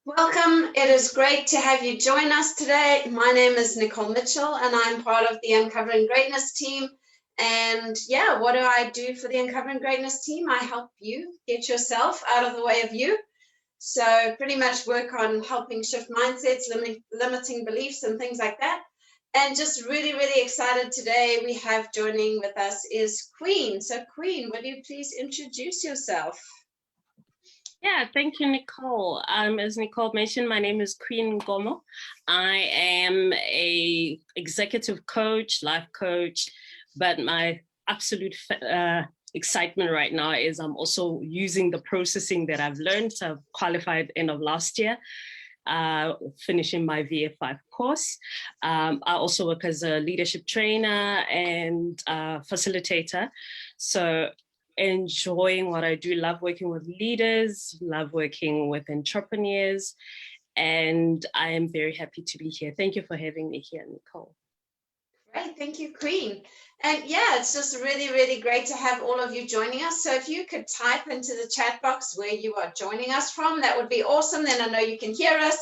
Welcome. It is great to have you join us today. My name is Nicole Mitchell, and I'm part of the Uncovering Greatness team. And yeah, what do I do for the Uncovering Greatness team? I help you get yourself out of the way of you. So pretty much work on helping shift mindsets, limiting beliefs and things like that. And just really, really excited today. We have joining with us is Queen. So Queen, would you please introduce yourself? Yeah, thank you, Nicole. As Nicole mentioned, my name is Queen Ngomo. I am a executive coach, life coach, but my absolute excitement right now is I'm also using the processing that I've learned. So I've qualified end of last year, finishing my VF5 course. I also work as a leadership trainer and facilitator. So enjoying what I do, love working with leaders, love working with entrepreneurs, and I am very happy to be here. Thank you for having me here, Nicole. Great, thank you, Queen. And yeah, it's just really, really great to have all of you joining us. So if you could type into the chat box where you are joining us from, that would be awesome. Then I know you can hear us.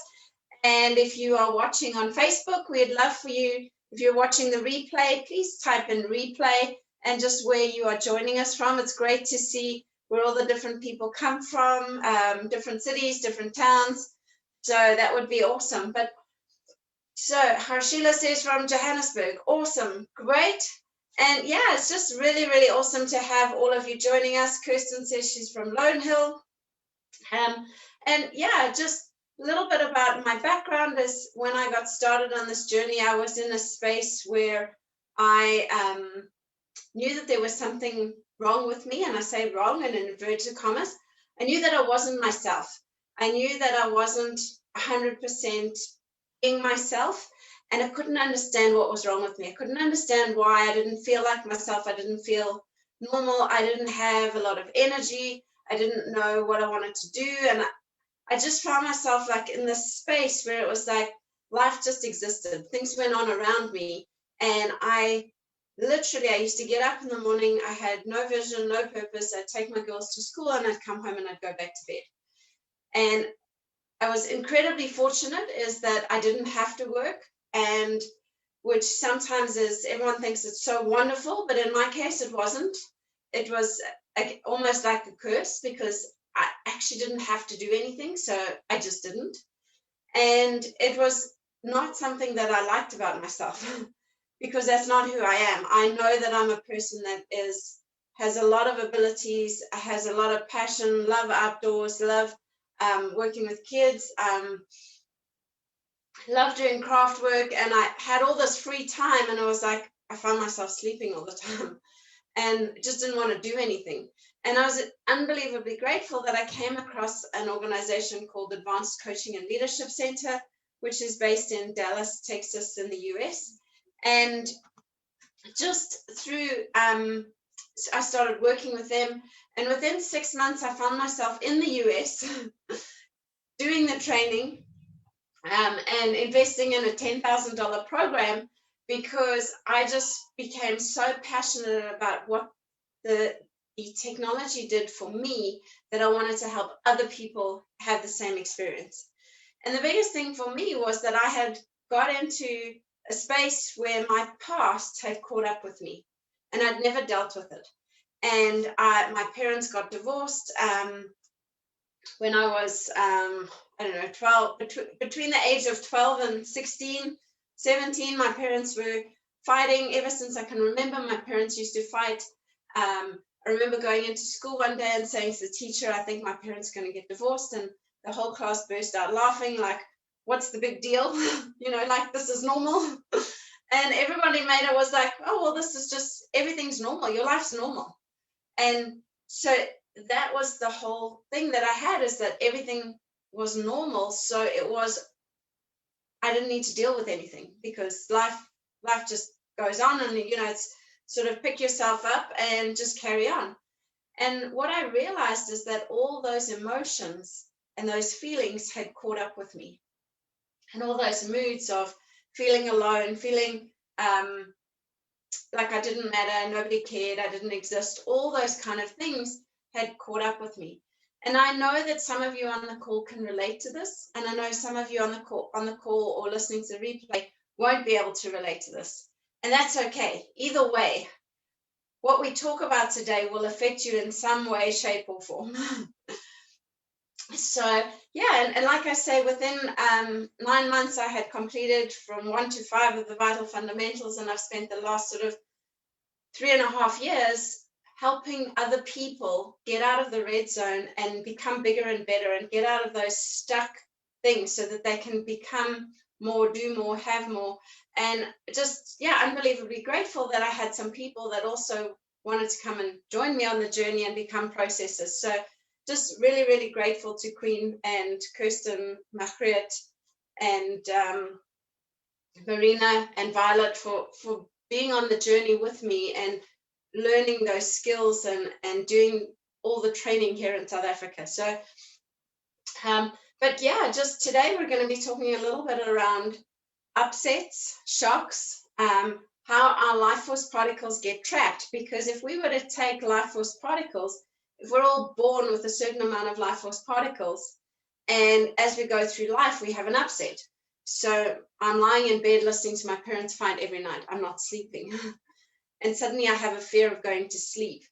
And if you are watching on Facebook, we'd love for you, if you're watching the replay, please type in replay and just where you are joining us from. It's great to see where all the different people come from, different cities, different towns. So that would be awesome. But so Harshila says from Johannesburg, awesome, great. And yeah, it's just really, really awesome to have all of you joining us. Kirsten says she's from Lone Hill. And yeah, just a little bit about my background is when I got started on this journey, I was in a space where I knew that there was something wrong with me, and I say wrong in inverted commas. I knew that I wasn't myself. I knew that I wasn't 100% being myself, and I couldn't understand what was wrong with me. I couldn't understand why I didn't feel like myself. I didn't feel normal. I didn't have a lot of energy. I didn't know what I wanted to do, and I just found myself like in this space where it was like life just existed. Things went on around me, and I used to get up in the morning. I had no vision, no purpose. I'd take my girls to school, and I'd come home and I'd go back to bed. And I was incredibly fortunate is that I didn't have to work, and which sometimes is, everyone thinks it's so wonderful, but in my case, it wasn't. It was almost like a curse because I actually didn't have to do anything, so I just didn't. And it was not something that I liked about myself because that's not who I am. I know that I'm a person that has a lot of abilities, has a lot of passion, love outdoors, love working with kids, love doing craft work, and I had all this free time, and I was like, I found myself sleeping all the time and just didn't want to do anything. And I was unbelievably grateful that I came across an organization called Advanced Coaching and Leadership Center, which is based in Dallas, Texas in the US. And just through, I started working with them, and within 6 months, I found myself in the US doing the training and investing in a $10,000 program because I just became so passionate about what the technology did for me that I wanted to help other people have the same experience. And the biggest thing for me was that I had got into a space where my past had caught up with me and I'd never dealt with it. And my parents got divorced when I was, I don't know, 12, between the age of 12 and 16, 17, my parents were fighting ever since I can remember. My parents used to fight. I remember going into school one day and saying to the teacher, I think my parents are going to get divorced. And the whole class burst out laughing, like, what's the big deal? You know, like, this is normal. And everybody made it was like, oh, well, this is just, everything's normal. Your life's normal. And so that was the whole thing that I had, is that everything was normal. So it was, I didn't need to deal with anything because life just goes on, and, you know, it's sort of pick yourself up and just carry on. And what I realized is that all those emotions and those feelings had caught up with me, and all those moods of feeling alone, feeling like I didn't matter, nobody cared, I didn't exist, all those kind of things had caught up with me. And I know that some of you on the call can relate to this. And I know some of you on the call or listening to the replay won't be able to relate to this. And that's okay. Either way, what we talk about today will affect you in some way, shape, or form. So yeah, and like I say, within 9 months, I had completed from 1 to 5 of the vital fundamentals, and I've spent the last sort of 3.5 years helping other people get out of the red zone and become bigger and better and get out of those stuck things so that they can become more, do more, have more. And just, yeah, unbelievably grateful that I had some people that also wanted to come and join me on the journey and become processors. So just really, really grateful to Queen and Kirsten, Margriet, and Marina and Violet for being on the journey with me and learning those skills and doing all the training here in South Africa. So, but yeah, just today we're going to be talking a little bit around upsets, shocks, how our life force particles get trapped. Because if we were to take life force particles, if we're all born with a certain amount of life force particles, and as we go through life, we have an upset. So I'm lying in bed listening to my parents fight every night. I'm not sleeping. And suddenly I have a fear of going to sleep.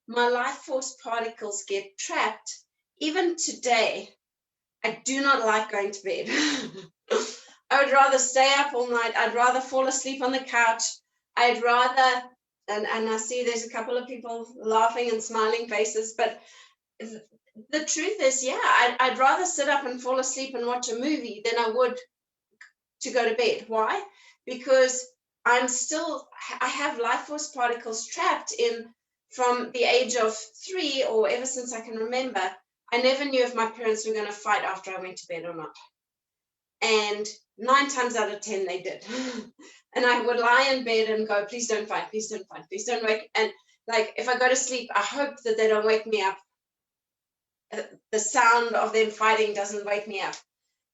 My life force particles get trapped. Even today, I do not like going to bed. I would rather stay up all night. I'd rather fall asleep on the couch. I'd rather, and I see there's a couple of people laughing and smiling faces, but the truth is, yeah, I'd rather sit up and fall asleep and watch a movie than I would to go to bed. Why? Because I have life force particles trapped in from the age of 3 or ever since I can remember. I never knew if my parents were going to fight after I went to bed or not. And 9 times out of 10, they did. And I would lie in bed and go, please don't fight, please don't fight, please don't wake. And like, if I go to sleep, I hope that they don't wake me up. The sound of them fighting doesn't wake me up.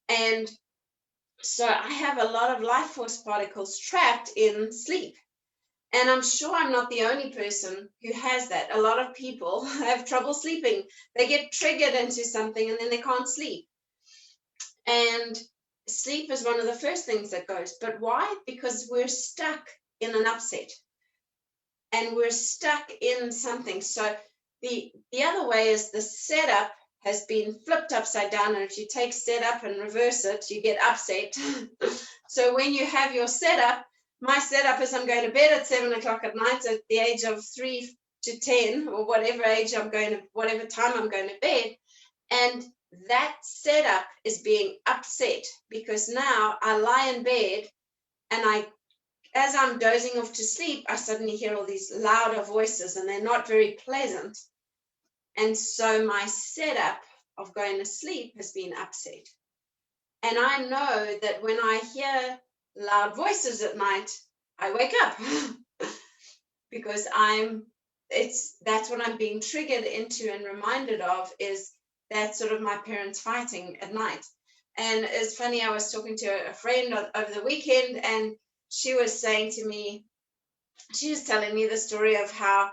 And so I have a lot of life force particles trapped in sleep. And I'm sure I'm not the only person who has that. A lot of people have trouble sleeping. They get triggered into something and then they can't sleep. And sleep is one of the first things that goes. But why? Because we're stuck in an upset. And we're stuck in something. So the other way is the setup has been flipped upside down, and if you take setup and reverse it, you get upset. So when you have your setup, my setup is I'm going to bed at 7 o'clock at night at the age of 3 to 10, or whatever age whatever time I'm going to bed. And that setup is being upset because now I lie in bed and as I'm dozing off to sleep, I suddenly hear all these louder voices and they're not very pleasant. And so my setup of going to sleep has been upset. And I know that when I hear loud voices at night, I wake up because that's what I'm being triggered into and reminded of, is that sort of my parents fighting at night. And it's funny, I was talking to a friend over the weekend, and she was saying to me, she was telling me the story of how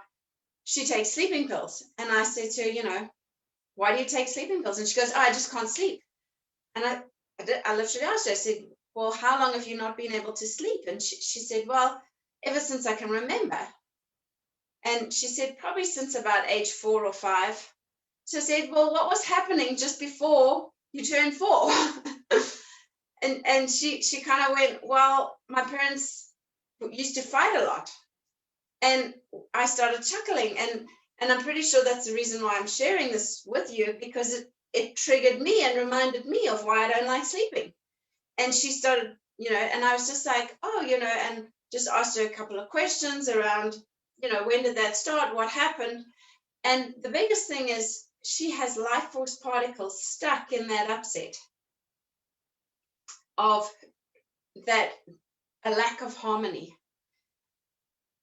she takes sleeping pills. And I said to her, why do you take sleeping pills? And she goes, oh, I just can't sleep. And I literally asked her, I said, well, how long have you not been able to sleep? And she said, well, ever since I can remember. And she said, probably since about age 4 or 5. So I said, well, what was happening just before you turned 4? and she kind of went, well, my parents used to fight a lot. And I started chuckling, and I'm pretty sure that's the reason why I'm sharing this with you, because it triggered me and reminded me of why I don't like sleeping. And she started, and I was just like, oh, and just asked her a couple of questions around, when did that start? What happened? And the biggest thing is she has life force particles stuck in that upset of that, a lack of harmony.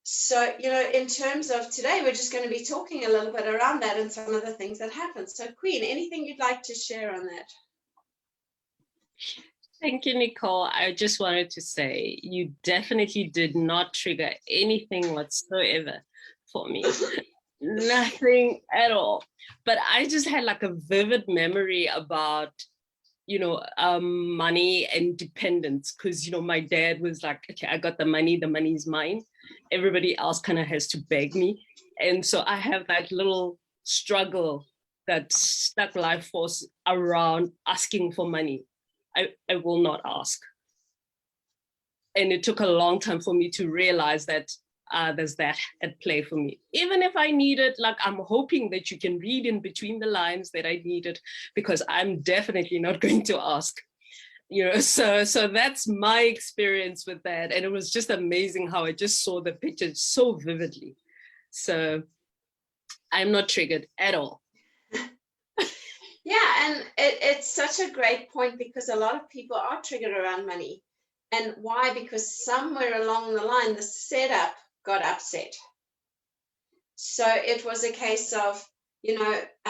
So, in terms of today, we're just going to be talking a little bit around that and some of the things that happen. So, Queen, anything you'd like to share on that? Thank you, Nicole. I just wanted to say you definitely did not trigger anything whatsoever for me. Nothing at all. But I just had like a vivid memory about, money and dependence. Because, my dad was like, okay, I got the money's mine. Everybody else kind of has to beg me. And so I have that little struggle, that stuck life force around asking for money. I will not ask. And it took a long time for me to realize that there's that at play for me. Even if I need it, like, I'm hoping that you can read in between the lines that I need it, because I'm definitely not going to ask. So that's my experience with that. And it was just amazing how I just saw the picture so vividly. So I'm not triggered at all. Yeah, and it's such a great point, because a lot of people are triggered around money. And why? Because somewhere along the line, the setup got upset. So it was a case of,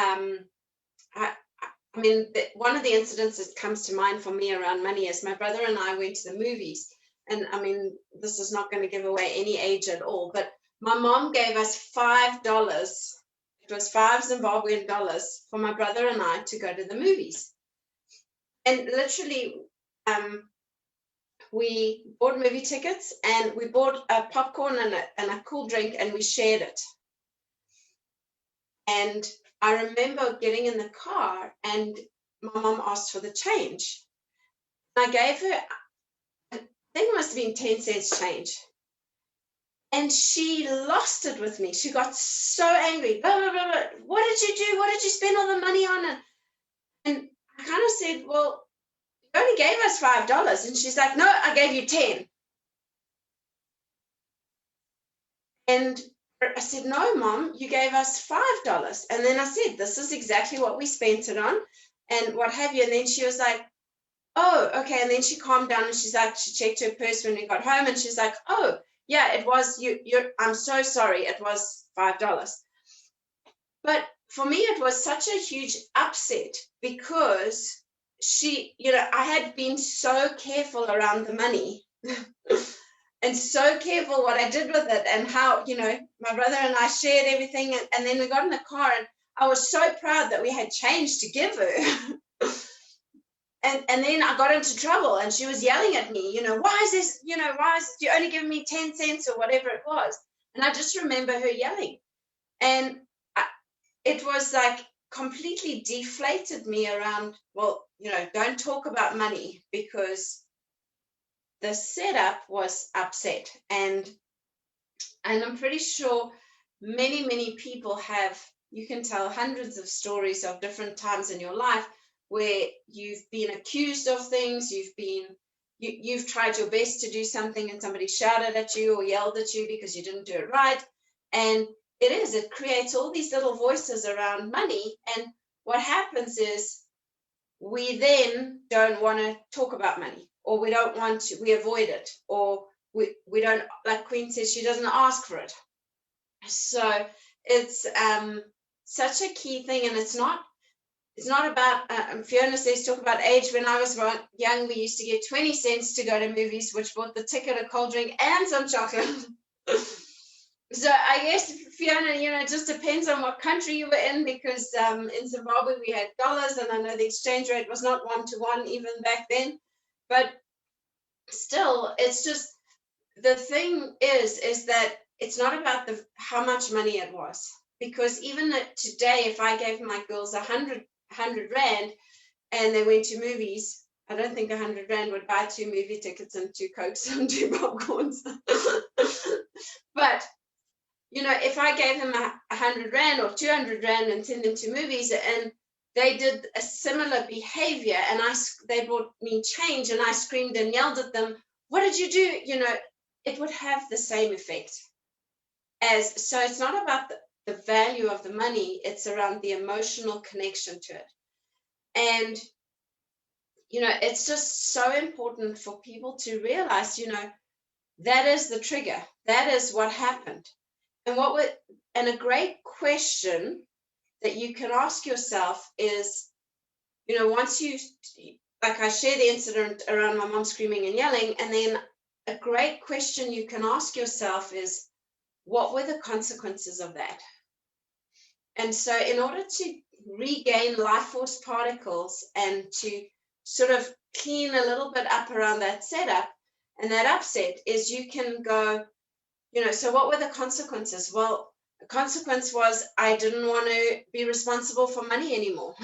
I mean, one of the incidents that comes to mind for me around money is my brother and I went to the movies. And I mean, this is not going to give away any age at all, but my mom gave us $5. It was 5 Zimbabwean dollars for my brother and I to go to the movies. And literally, we bought movie tickets, and we bought a popcorn and a cool drink, and we shared it. And I remember getting in the car, and my mom asked for the change. I gave her, I think it must have been 10 cents change. And she lost it with me. She got so angry. Blah, blah, blah, blah. What did you do? What did you spend all the money on? And I kind of said, well, you only gave us $5. And she's like, no, I gave you 10. And I said, no, Mom, you gave us $5. And then I said, this is exactly what we spent it on and what have you. And then she was like, oh, okay. And then she calmed down, and she's like, she checked her purse when we got home, and she's like, oh, yeah, it was I'm so sorry. It was $5. But for me, it was such a huge upset, because I had been so careful around the money and so careful what I did with it, and how, my brother and I shared everything. And then we got in the car, and I was so proud that we had change to give her. And then I got into trouble, and she was yelling at me, why is this, you only giving me 10 cents or whatever it was. And I just remember her yelling. And it was like completely deflated me around, well, don't talk about money, because the setup was upset. And I'm pretty sure many, many people have, you can tell hundreds of stories of different times in your life where you've been accused of things, you've tried your best to do something, and somebody shouted at you or yelled at you because you didn't do it right. And it creates all these little voices around money. And what happens is we then don't want to talk about money, or we avoid it, or we don't, like Queen says, she doesn't ask for it. So it's such a key thing. And it's not about, Fiona says, talk about age. When I was young, we used to get 20 cents to go to movies, which bought the ticket, a cold drink, and some chocolate. So I guess, Fiona, it just depends on what country you were in, because in Zimbabwe we had dollars, and I know the exchange rate was not 1-to-1 even back then. But still, it's just, the thing is that it's not about how much money it was, because even today, if I gave my girls 100 Rand and they went to movies, I don't think 100 Rand would buy 2 movie tickets and 2 Cokes and 2 popcorns. But if I gave them 100 Rand or 200 Rand and send them to movies, and they did a similar behavior, and they brought me change, and I screamed and yelled at them, what did you do? It would have the same effect. So it's not about the value of the money, it's around the emotional connection to it. And, it's just so important for people to realize, that is the trigger. That is what happened. And a great question that you can ask yourself is, once like I share the incident around my mom screaming and yelling, and then a great question you can ask yourself is, what were the consequences of that? And so in order to regain life force particles and to sort of clean a little bit up around that setup and that upset, is you can go, so what were the consequences? Well, the consequence was I didn't want to be responsible for money anymore.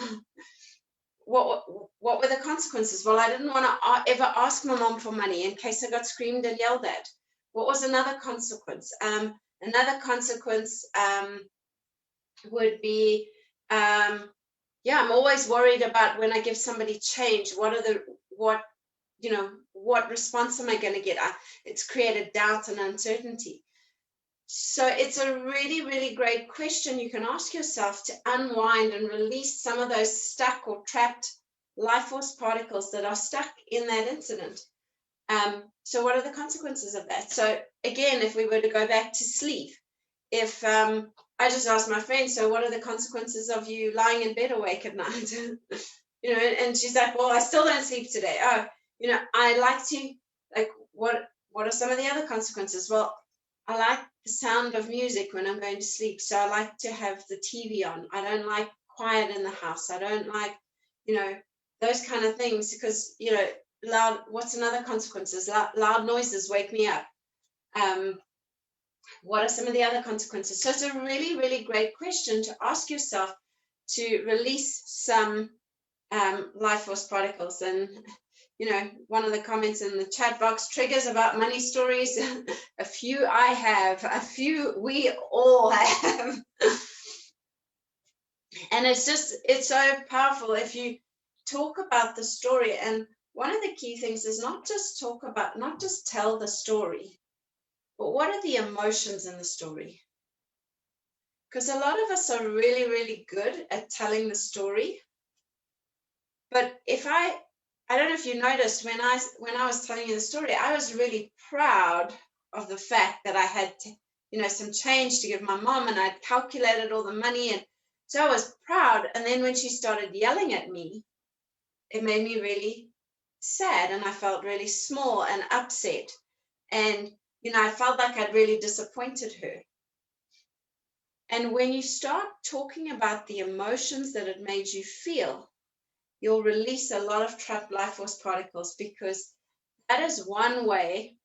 What were the consequences? Well, I didn't want to ever ask my mom for money in case I got screamed and yelled at. What was another consequence? Another consequence would be, I'm always worried about when I give somebody change, what response am I going to get? It's created doubt and uncertainty. So it's a really, really great question you can ask yourself to unwind and release some of those stuck or trapped life force particles that are stuck in that incident. So what are the consequences of that? So again, if we were to go back to sleep, if I just asked my friend, so what are the consequences of you lying in bed awake at night? And she's like, well, I still don't sleep today. Oh, I like to, like, what are some of the other consequences? Well, I like the sound of music when I'm going to sleep. So I like to have the TV on. I don't like quiet in the house. I don't like, those kind of things because, loud, what's another consequences? Loud noises wake me up. What are some of the other consequences? So it's a really, really great question to ask yourself to release some life force particles. And one of the comments in the chat box, triggers about money stories. A few I have, a few we all have. And it's so powerful if you talk about the story. And one of the key things is not just tell the story, but what are the emotions in the story? Because a lot of us are really, really good at telling the story. But I don't know if you noticed when I was telling you the story, I was really proud of the fact that I had, some change to give my mom, and I'd calculated all the money, and so I was proud. And then when she started yelling at me, it made me really sad, and I felt really small and upset, and I felt like I'd really disappointed her. And when you start talking about the emotions that it made you feel, you'll release a lot of trapped life force particles, because that is one way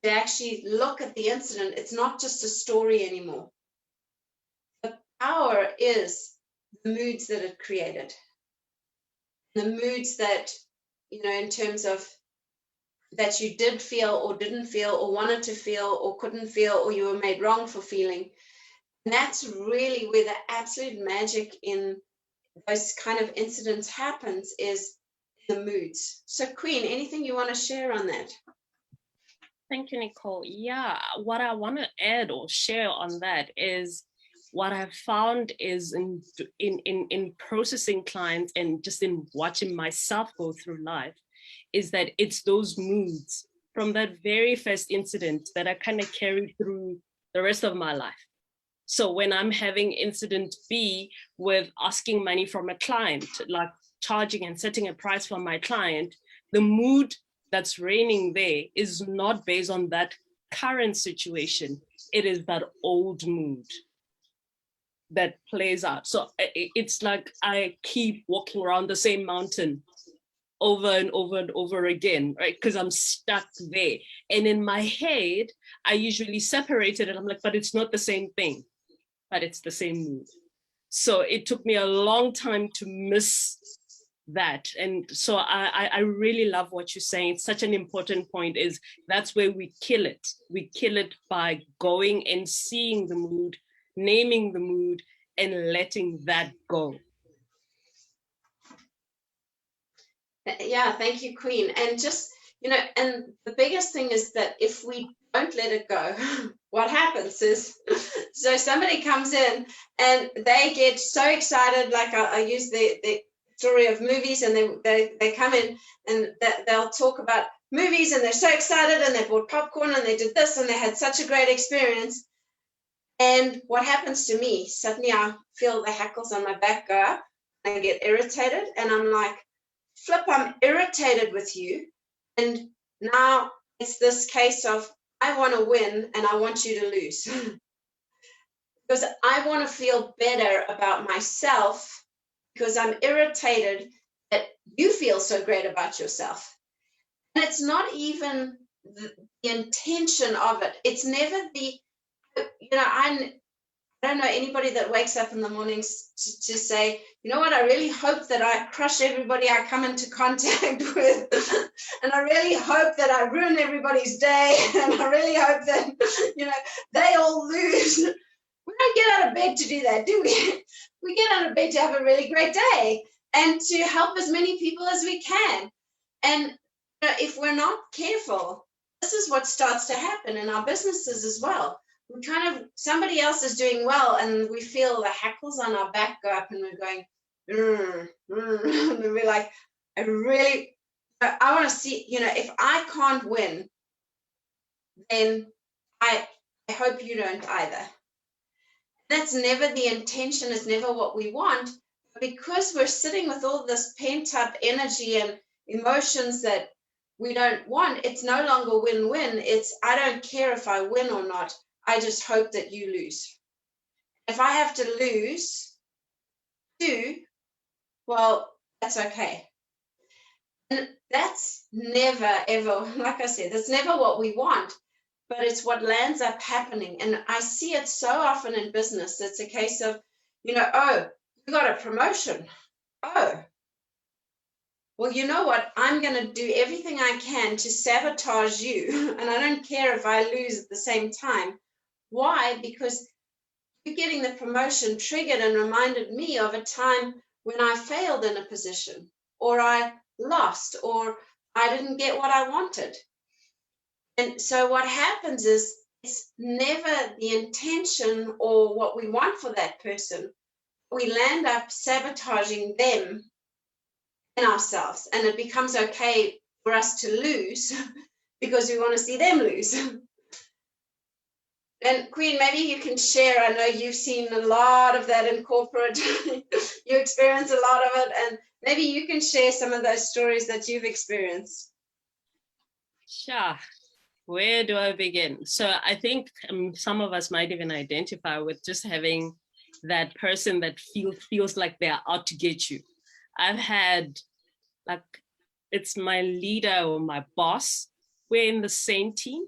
to actually look at the incident. It's not just a story anymore. The power is the moods that it created. The moods that, in terms of that you did feel or didn't feel or wanted to feel or couldn't feel, or you were made wrong for feeling. And that's really where the absolute magic in those kind of incidents happens, is the moods. So Queen, anything you want to share on that? Thank you, Nicole. Yeah, what I want to add or share on that is what I've found is in processing clients and just in watching myself go through life, is that it's those moods from that very first incident that I kind of carry through the rest of my life. So when I'm having incident B with asking money from a client, like charging and setting a price for my client, the mood that's reigning there is not based on that current situation. It is that old mood that plays out. So it's like I keep walking around the same mountain over and over and over again, right? Because I'm stuck there. And in my head, I usually separate it and I'm like, but it's not the same thing, but it's the same mood. So it took me a long time to miss that. And so I really love what you're saying. It's such an important point, is that's where we kill it. We kill it by going and seeing the mood, naming the mood, and letting that go. Yeah, thank you, Queen. And just, and the biggest thing is that if we don't let it go, what happens is, so somebody comes in and they get so excited, like I use the story of movies, and they come in and they'll talk about movies, and they're so excited, and they bought popcorn, and they did this, and they had such a great experience. And what happens to me, suddenly I feel the hackles on my back go up, I get irritated, and I'm like, Flip, I'm irritated with you, and now it's this case of I want to win and I want you to lose. because I want to feel better about myself because I'm irritated that you feel so great about yourself. And it's not even the intention of it. It's never the, I don't know anybody that wakes up in the mornings to say, you know what, I really hope that I crush everybody I come into contact with. And I really hope that I ruin everybody's day. And I really hope that, they all lose. We don't get out of bed to do that, do we? We get out of bed to have a really great day and to help as many people as we can. And if we're not careful, this is what starts to happen in our businesses as well. We somebody else is doing well and we feel the hackles on our back go up and we're going, and we're like, I want to see, if I can't win, then I hope you don't either. That's never the intention, it's never what we want. Because we're sitting with all this pent up energy and emotions that we don't want, it's no longer win-win. It's, I don't care if I win or not. I just hope that you lose. If I have to lose too, well, that's okay. And that's never, ever, like I said, that's never what we want, but it's what lands up happening. And I see it so often in business. It's a case of, oh, you got a promotion. Oh, well, you know what? I'm going to do everything I can to sabotage you. And I don't care if I lose at the same time. Why? Because you getting the promotion triggered and reminded me of a time when I failed in a position, or I lost, or I didn't get what I wanted. And so what happens is it's never the intention or what we want for that person. We land up sabotaging them and ourselves, and it becomes okay for us to lose because we want to see them lose. And Queen, maybe you can share. I know you've seen a lot of that in corporate. You experience a lot of it, and maybe you can share some of those stories that you've experienced. Sure. Where do I begin? So I think some of us might even identify with just having that person that feels like they're out to get you. I've had, like, it's my leader or my boss. We're in the same team,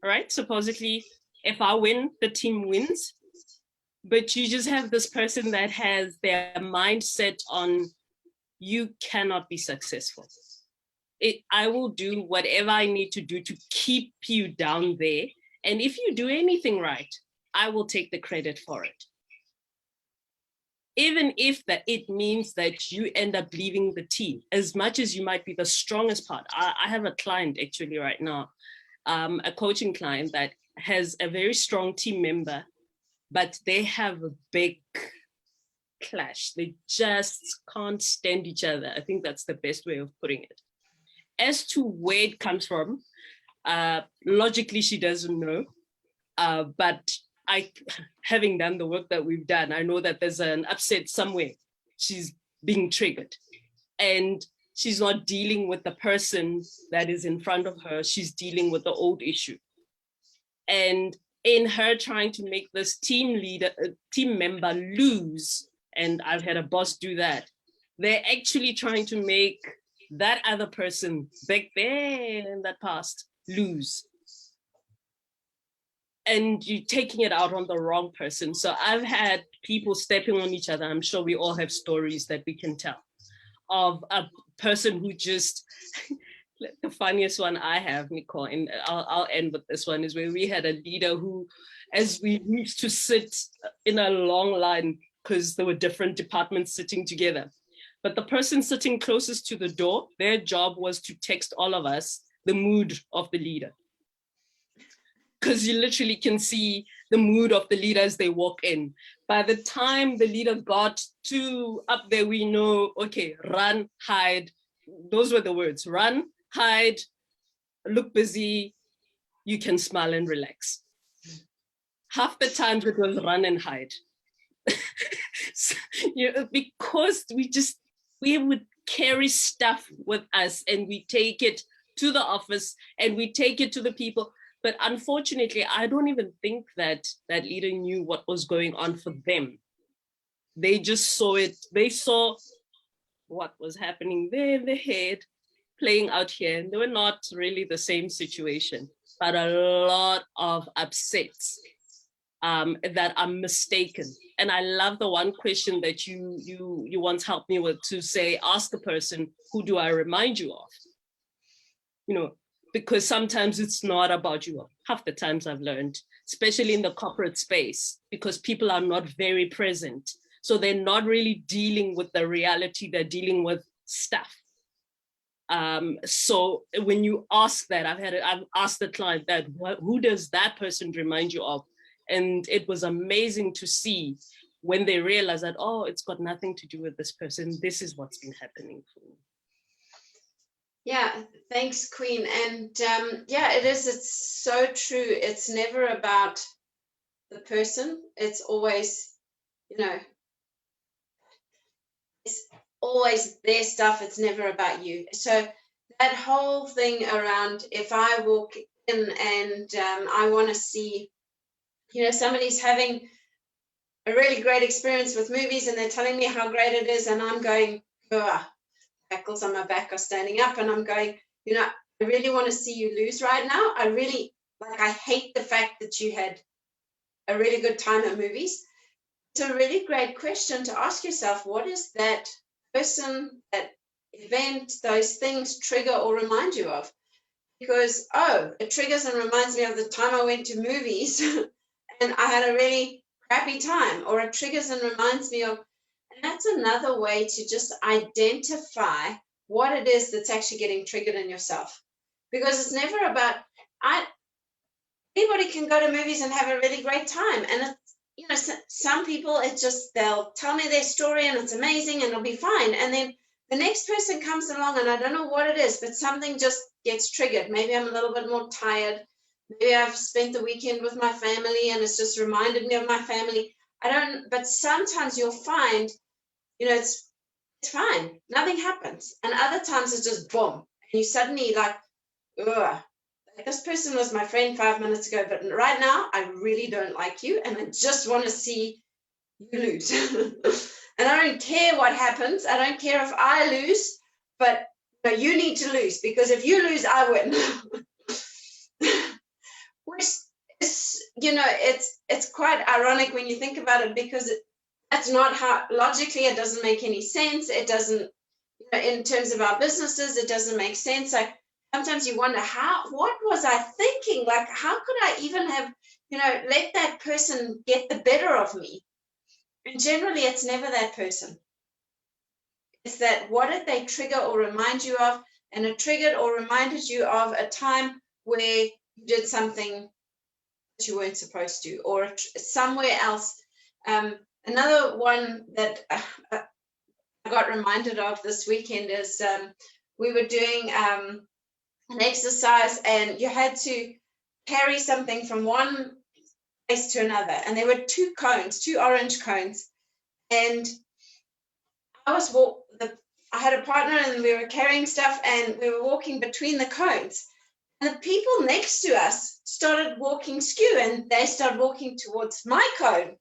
right? Supposedly, if I win, the team wins. But you just have this person that has their mindset on, you cannot be successful. I will do whatever I need to do to keep you down there. And if you do anything right, I will take the credit for it. Even if it means that you end up leaving the team, as much as you might be the strongest part. I have a client actually right now, a coaching client that has a very strong team member, but they have a big clash. They just can't stand each other. I think that's the best way of putting it. As to where it comes from, logically, she doesn't know, but having done the work that we've done, I know that there's an upset somewhere. She's being triggered and she's not dealing with the person that is in front of her. She's dealing with the old issue. And in her trying to make this team member lose, and I've had a boss do that, they're actually trying to make that other person back there in that past lose. And you're taking it out on the wrong person. So I've had people stepping on each other. I'm sure we all have stories that we can tell of a person who just, the funniest one I have, Nicole, and I'll end with this one, is where we had a leader who, as we used to sit in a long line because there were different departments sitting together. But the person sitting closest to the door, their job was to text all of us the mood of the leader. Because you literally can see the mood of the leader as they walk in. By the time the leader got to up there, we know, okay, run, hide. Those were the words, run, hide, look busy, you can smile and relax. Half the times it was run and hide. So, because we would carry stuff with us and we take it to the office and we take it to the people. But unfortunately, I don't even think that that leader knew what was going on for them. They just saw it. They saw what was happening there in their head, playing out here. And they were not really the same situation, but a lot of upsets that are mistaken. And I love the one question that you once helped me with, to say, ask the person, who do I remind you of? You know, because sometimes it's not about you. Half the times I've learned, especially in the corporate space, because people are not very present. So they're not really dealing with the reality, they're dealing with stuff. So when you ask that, I've asked the client that, who does that person remind you of? And it was amazing to see when they realize that, oh, it's got nothing to do with this person. This is what's been happening for me. Yeah, thanks, Queen. And yeah, it is. It's so true. It's never about the person. It's always, you know, it's always their stuff. It's never about you. So that whole thing around, if I walk in and I want to see, you know, somebody's having a really great experience with movies and they're telling me how great it is, and I'm going, hackles on my back are standing up, and I'm going, you know, I really want to see you lose right now. I hate the fact that you had a really good time at movies. It's a really great question to ask yourself. What is that person, that event, those things trigger or remind you of? Because, it triggers and reminds me of the time I went to movies and I had a really crappy time, or it triggers and reminds me of. And that's another way to just identify what it is that's actually getting triggered in yourself. Because it's never about, anybody can go to movies and have a really great time. And it's, you know, some people, it's just, they'll tell me their story and it's amazing and it'll be fine. And then the next person comes along and I don't know what it is, but something just gets triggered. Maybe I'm a little bit more tired. Maybe I've spent the weekend with my family and it's just reminded me of my family. But sometimes you'll find, you know, it's fine. Nothing happens. And other times it's just boom. And you suddenly like, ugh, this person was my friend 5 minutes ago, but right now I really don't like you. And I just want to see you lose. And I don't care what happens. I don't care if I lose, but you need to lose, because if you lose, I win. Which is, you know, it's quite ironic when you think about it, because that's not how, logically, it doesn't make any sense. It doesn't, you know, in terms of our businesses, it doesn't make sense. Like sometimes you wonder, what was I thinking? Like, how could I even have, you know, let that person get the better of me? And generally, it's never that person. It's that, what did they trigger or remind you of? And it triggered or reminded you of a time where you did something that you weren't supposed to, or somewhere else. Another one that I got reminded of this weekend is we were doing an exercise, and you had to carry something from one place to another. And there were two orange cones. And I had a partner and we were carrying stuff and we were walking between the cones. And the people next to us started walking skew, and they started walking towards my cone.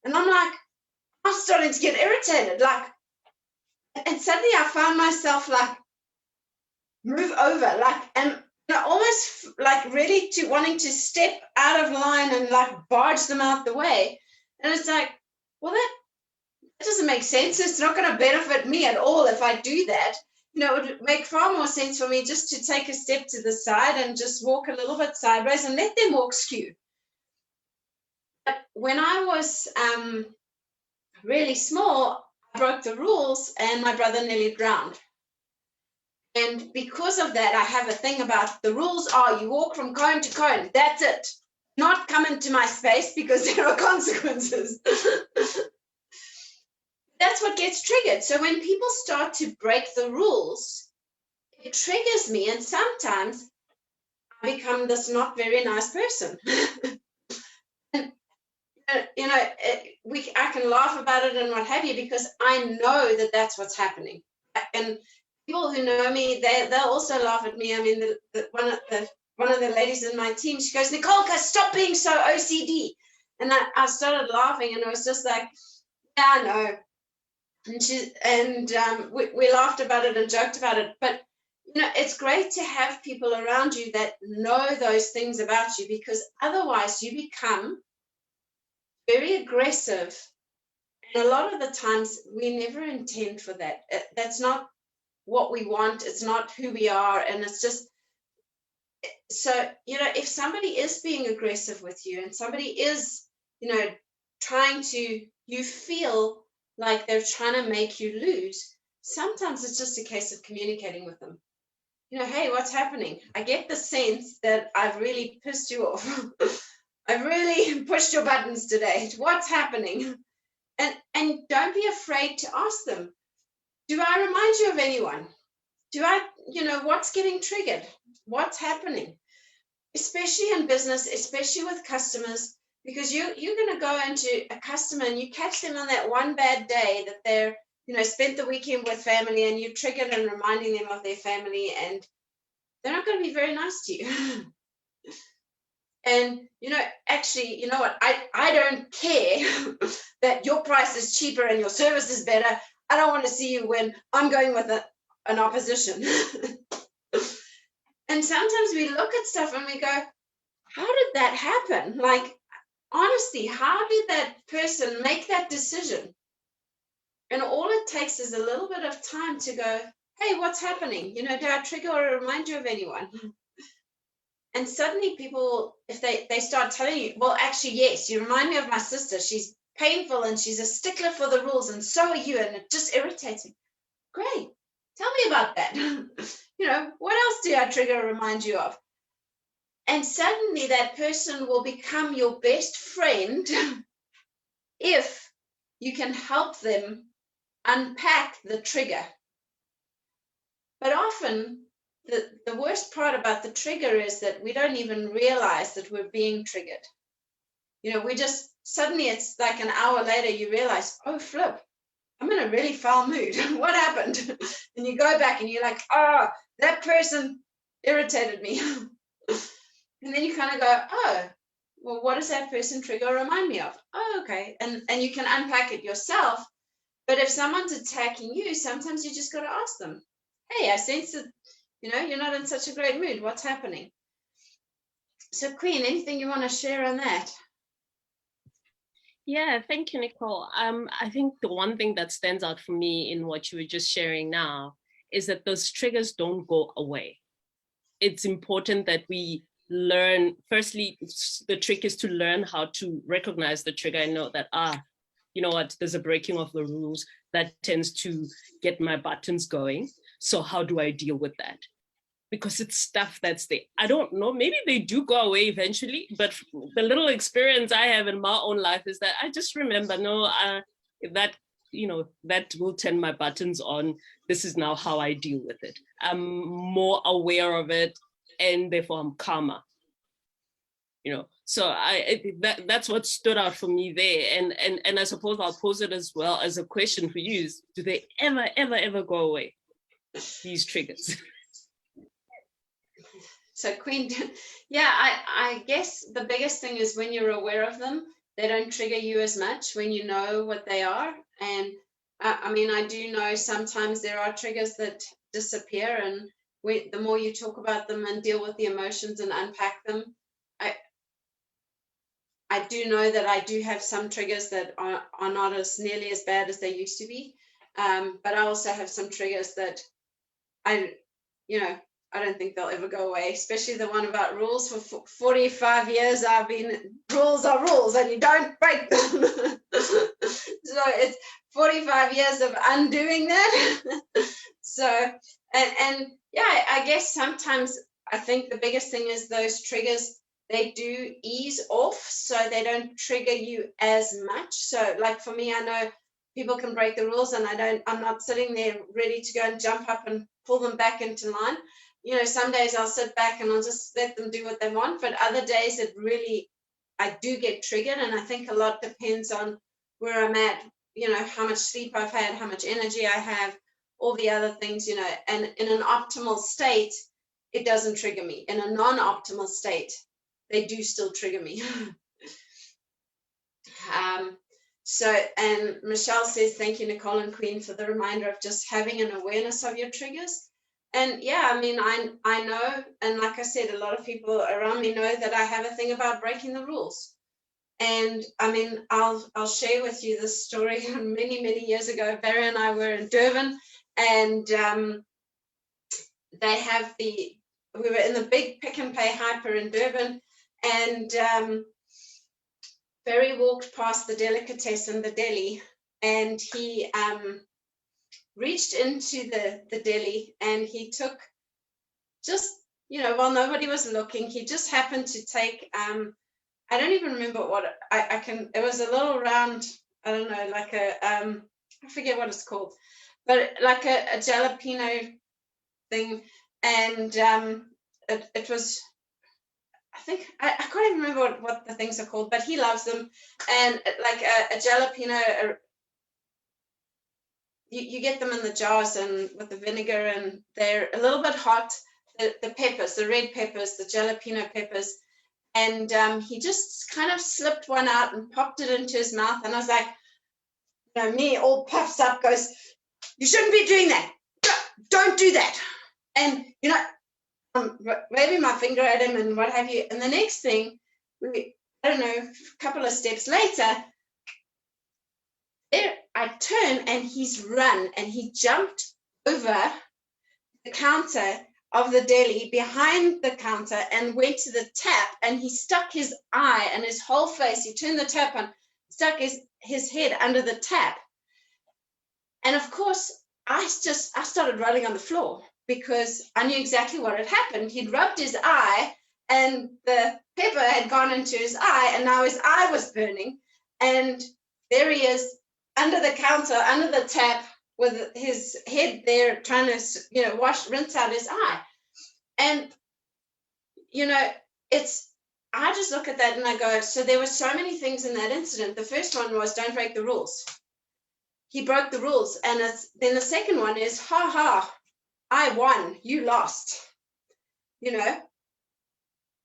And I'm starting to get irritated. And suddenly I found myself move over, and almost ready to wanting to step out of line and barge them out the way. And it's like, well, that doesn't make sense. It's not going to benefit me at all if I do that. It would make far more sense for me just to take a step to the side and just walk a little bit sideways and let them walk skew. But when I was really small, I broke the rules and my brother nearly drowned. And because of that, I have a thing about the rules are you walk from cone to cone. That's it. Not come into my space because there are consequences. That's what gets triggered. So when people start to break the rules, it triggers me. And sometimes I become this not very nice person. And, I can laugh about it and what have you, because I know that that's what's happening. And people who know me, they'll also laugh at me. I mean, one one of the ladies in my team, she goes, Nicole, stop being so OCD. And I started laughing, and it was just like, yeah, I know. And we laughed about it and joked about it. But, it's great to have people around you that know those things about you, because otherwise you become very aggressive. And a lot of the times we never intend for that. That's not what we want. It's not who we are. And it's just, so, if somebody is being aggressive with you, and somebody is, trying to, you feel like they're trying to make you lose, sometimes it's just a case of communicating with them. Hey, what's happening? I get the sense that I've really pissed you off. I've really pushed your buttons today. What's happening? And don't be afraid to ask them, do I remind you of anyone? Do I, what's getting triggered? What's happening? Especially in business, especially with customers, because you're going to go into a customer and you catch them on that one bad day that they're, spent the weekend with family, and you triggered and reminding them of their family, and they're not going to be very nice to you. And, actually, you know what? I don't care that your price is cheaper and your service is better. I don't want to see you when I'm going with an opposition. And sometimes we look at stuff and we go, how did that happen? Like, honestly, how did that person make that decision? And all it takes is a little bit of time to go, hey, what's happening? Do I trigger or remind you of anyone? And suddenly people, if they start telling you, well, actually, yes, you remind me of my sister. She's painful and she's a stickler for the rules, and so are you, and it just irritates me. Great. Tell me about that. What else do I trigger or remind you of? And suddenly that person will become your best friend if you can help them unpack the trigger. But often the worst part about the trigger is that we don't even realize that we're being triggered. We just, suddenly it's like an hour later you realize, oh, flip, I'm in a really foul mood. What happened? And you go back and you're like, oh, that person irritated me. And then you kind of go, oh, well, what does that person trigger or remind me of? Oh, okay. And you can unpack it yourself. But if someone's attacking you, sometimes you just got to ask them, hey, I sense that, you're not in such a great mood. What's happening? So, Queen, anything you want to share on that? Yeah, thank you, Nicole. I think the one thing that stands out for me in what you were just sharing now is that those triggers don't go away. It's important that we learn, firstly, the trick is to learn how to recognize the trigger and know that, you know what, there's a breaking of the rules that tends to get my buttons going. So how do I deal with that? Because it's stuff that's there. I don't know, maybe they do go away eventually, but the little experience I have in my own life is that I just remember, that will turn my buttons on. This is now how I deal with it. I'm more aware of it, and therefore I'm calmer. So that's what stood out for me there. And I suppose I'll pose it as well as a question for you: is, do they ever go away, these triggers? So, Queen, yeah, I guess the biggest thing is when you're aware of them, they don't trigger you as much when you know what they are. And I do know sometimes there are triggers that disappear, and the more you talk about them and deal with the emotions and unpack them, I do know that I do have some triggers that are not as nearly as bad as they used to be. But I also have some triggers that I don't think they'll ever go away, especially the one about rules. For 45 years, I've been, rules are rules and you don't break them. So it's 45 years of undoing that. So, and yeah, I guess sometimes I think the biggest thing is those triggers, they do ease off, so they don't trigger you as much. So like for me, I know people can break the rules and I'm not sitting there ready to go and jump up and pull them back into line. Some days I'll sit back and I'll just let them do what they want, but other days I do get triggered. And I think a lot depends on where I'm at, how much sleep I've had, how much energy I have, all the other things, and in an optimal state, it doesn't trigger me. In a non-optimal state, they do still trigger me. And Michelle says, thank you, Nicole and Queen, for the reminder of just having an awareness of your triggers. And yeah, I mean, I know, and like I said, a lot of people around me know that I have a thing about breaking the rules. And I mean, I'll share with you this story. Many years ago, Barry and I were in Durban, and we were in the big Pick n Pay Hyper in Durban, and Barry walked past the delicatessen, the deli, and he reached into the deli, and he took, just, while nobody was looking, he just happened to take, I don't even remember what it was, a little round, I don't know, like I forget what it's called, but like a jalapeno thing, and it was, I think, I can't even remember what the things are called, but he loves them, and like a jalapeno, you get them in the jars and with the vinegar, and they're a little bit hot, the peppers, the red peppers, the jalapeno peppers, and he just kind of slipped one out and popped it into his mouth, and I was like, me all puffs up, goes, you shouldn't be doing that, don't do that, and waving my finger at him and what have you, and the next thing, I don't know, a couple of steps later, there I turn and he's run, and he jumped over the counter of the deli, behind the counter, and went to the tap, and he stuck his eye and his whole face, he turned the tap on, stuck his head under the tap. And of course, I started rolling on the floor, because I knew exactly what had happened. He'd rubbed his eye, and the pepper had gone into his eye, and now his eye was burning, and there he is under the counter, under the tap, with his head there trying to, rinse out his eye. And, I just look at that and I go, so there were so many things in that incident. The first one was, don't break the rules. He broke the rules. And then the second one is, ha ha, I won, you lost, And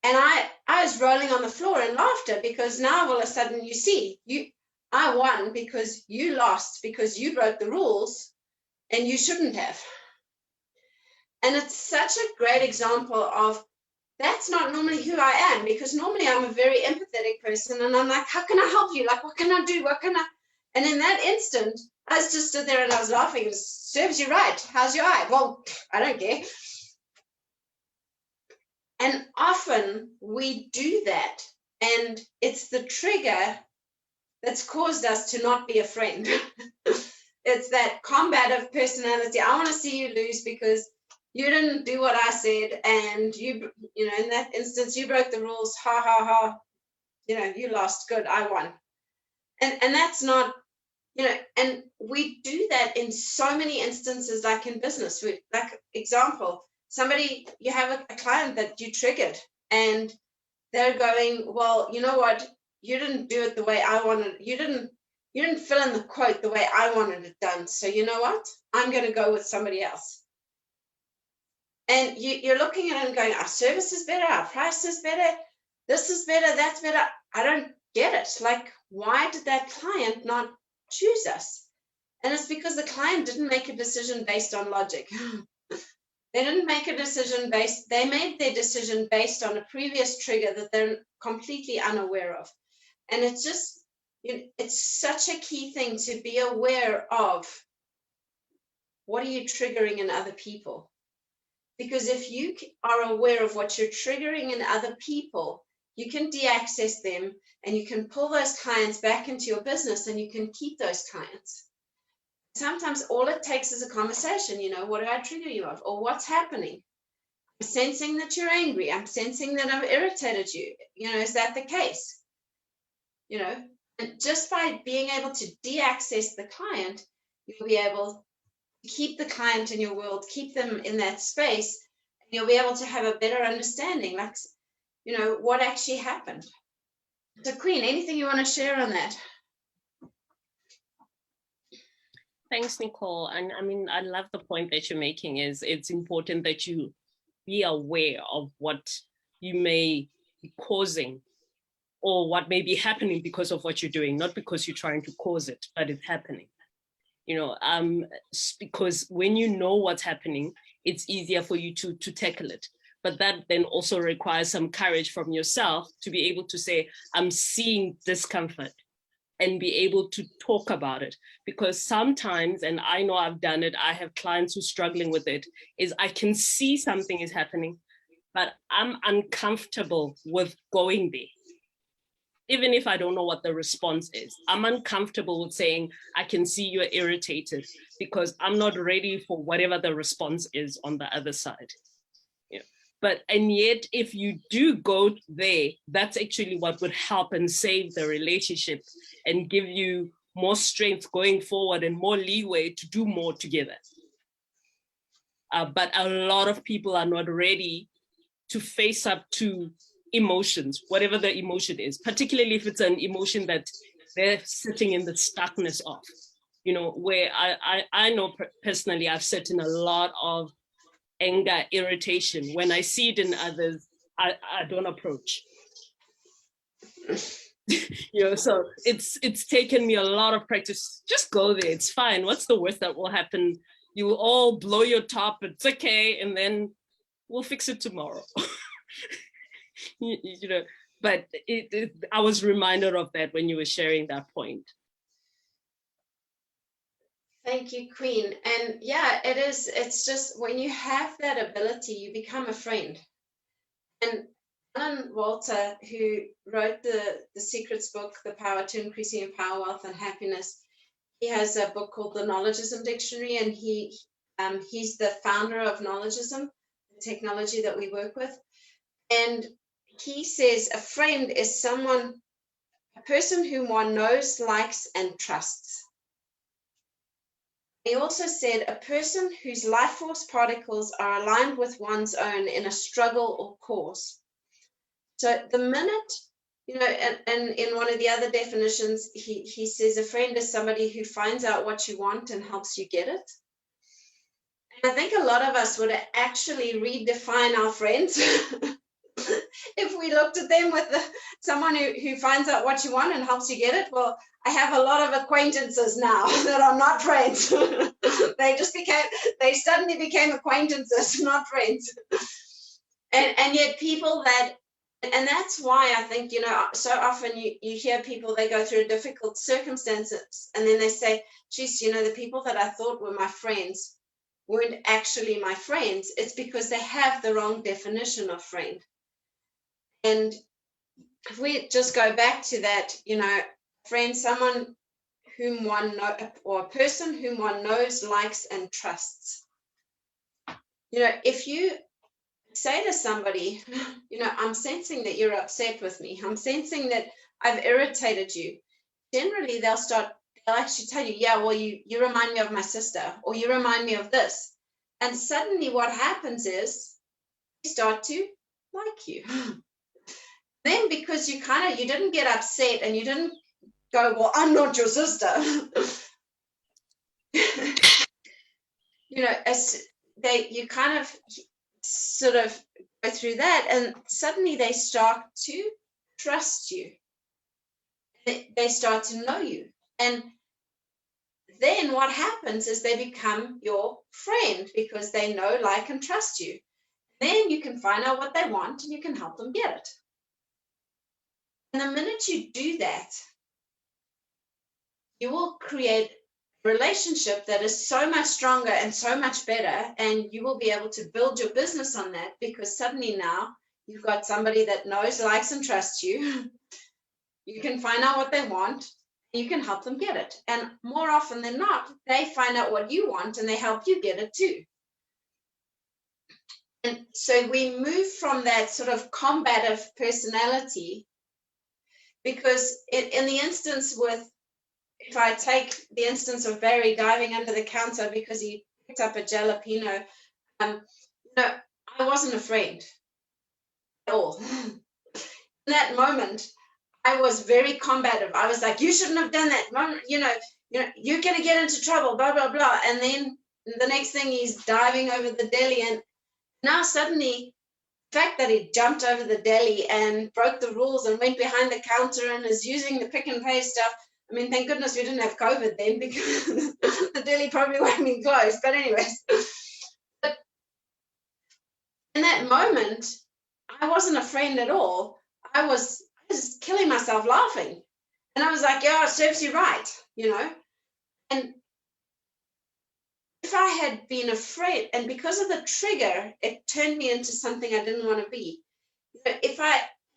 I was rolling on the floor in laughter, because now all of a sudden you see, I won because you lost, because you broke the rules and you shouldn't have. And it's such a great example of, that's not normally who I am, because normally I'm a very empathetic person, and I'm like, how can I help you? Like, what can I do? And in that instant, I just stood there and I was laughing. It serves you right. How's your eye? Well, I don't care. And often we do that, and it's the trigger that's caused us to not be a friend. It's that combative personality. I want to see you lose because you didn't do what I said, and you in that instance, you broke the rules. Ha ha ha. You lost. Good, I won. And that's not, and we do that in so many instances, like in business. Like, example, you have a client that you triggered, and they're going, well, you know what? You didn't do it the way I wanted. You didn't fill in the quote the way I wanted it done. So you know what? I'm going to go with somebody else. And you're looking at it and going, our service is better, our price is better, this is better, that's better. I don't get it. Like, why did that client not choose us? And it's because the client didn't make a decision based on logic. They didn't make a decision they made their decision based on a previous trigger that they're completely unaware of. And it's just, it's such a key thing to be aware of. What are you triggering in other people? Because if you are aware of what you're triggering in other people, you can de-access them, and you can pull those clients back into your business, and you can keep those clients. Sometimes all it takes is a conversation. What do I trigger you of? Or what's happening? I'm sensing that you're angry. I'm sensing that I've irritated you. Is that the case? And just by being able to de-access the client, you'll be able to keep the client in your world, keep them in that space, and you'll be able to have a better understanding, like, what actually happened. So, Queen, anything you want to share on that? Thanks, Nicole. And I mean, I love the point that you're making. Is it's important that you be aware of what you may be causing or what may be happening because of what you're doing, not because you're trying to cause it, but it's happening. Because when you know what's happening, it's easier for you to tackle it. But that then also requires some courage from yourself to be able to say, I'm seeing discomfort, and be able to talk about it. Because sometimes, and I know I've done it, I have clients who are struggling with it, is I can see something is happening, but I'm uncomfortable with going there. Even if I don't know what the response is, I'm uncomfortable with saying, I can see you're irritated, because I'm not ready for whatever the response is on the other side. And yet, if you do go there, that's actually what would help and save the relationship and give you more strength going forward and more leeway to do more together. But a lot of people are not ready to face up to emotions, whatever the emotion is, particularly if it's an emotion that they're sitting in the stuckness of, where I know personally, I've sat in a lot of anger, irritation. When I see it in others, I don't approach. So it's taken me a lot of practice. Just go there, it's fine. What's the worst that will happen? You will all blow your top, it's okay, and then we'll fix it tomorrow. But I was reminded of that when you were sharing that point. Thank you, Queen. And yeah, it's just when you have that ability, you become a friend. And Alan Walter, who wrote the Secrets book, The Power to Increasing Your Power, Wealth, and Happiness, he has a book called the Knowledgeism Dictionary, and he's the founder of Knowledgeism, the technology that we work with. And he says a friend is a person whom one knows, likes, and trusts. He also said a person whose life force particles are aligned with one's own in a struggle or cause. So the minute, and in one of the other definitions, he says a friend is somebody who finds out what you want and helps you get it. And I think a lot of us would actually redefine our friends if we looked at them with someone who finds out what you want and helps you get it. Well, I have a lot of acquaintances now that are not friends. They suddenly became acquaintances, not friends. And yet people and that's why I think, so often you hear people, they go through difficult circumstances and then they say, geez, the people that I thought were my friends weren't actually my friends. It's because they have the wrong definition of friend. And if we just go back to that, friend, someone whom one knows, or a person whom one knows, likes, and trusts. If you say to somebody, I'm sensing that you're upset with me, I'm sensing that I've irritated you, generally they'll actually tell you, yeah, well, you remind me of my sister, or you remind me of this. And suddenly what happens is they start to like you. Then because you didn't get upset and you didn't go, well, I'm not your sister. You kind of sort of go through that, and suddenly they start to trust you. They start to know you. And then what happens is they become your friend because they know, like, and trust you. Then you can find out what they want and you can help them get it. And the minute you do that, you will create a relationship that is so much stronger and so much better, and you will be able to build your business on that, because suddenly now you've got somebody that knows, likes, and trusts you. You can find out what they want, and you can help them get it. And more often than not, they find out what you want and they help you get it too. And so we move from that sort of combative personality, because in the instance if I take the instance of Barry diving under the counter because he picked up a jalapeno, I wasn't afraid at all. In that moment, I was very combative. I was like, you shouldn't have done that. You're going to get into trouble, blah, blah, blah. And then the next thing, he's diving over the deli, Now suddenly, the fact that he jumped over the deli and broke the rules and went behind the counter and is using the pick and pay stuff. I mean, thank goodness we didn't have COVID then, because the deli probably wouldn't be closed. But anyways, but in that moment, I wasn't a friend at all. I was just killing myself laughing. And I was like, yeah, it serves you right, you know. And if I had been afraid, and because of the trigger, it turned me into something I didn't want to be. If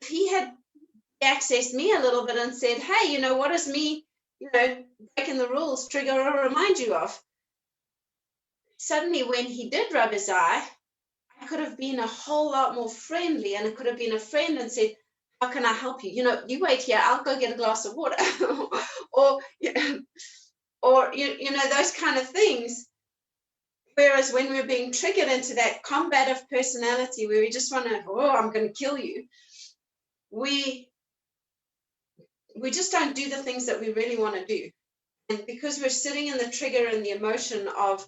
he had accessed me a little bit and said, hey, you know, what is me, you know, breaking the rules trigger or remind you of? Suddenly, when he did rub his eye, I could have been a whole lot more friendly, and I could have been a friend and said, how can I help you? You know, you wait here, I'll go get a glass of water. or you know, those kind of things. Whereas when we're being triggered into that combative personality where we just want to, oh, I'm going to kill you, we just don't do the things that we really want to do. And because we're sitting in the trigger and the emotion of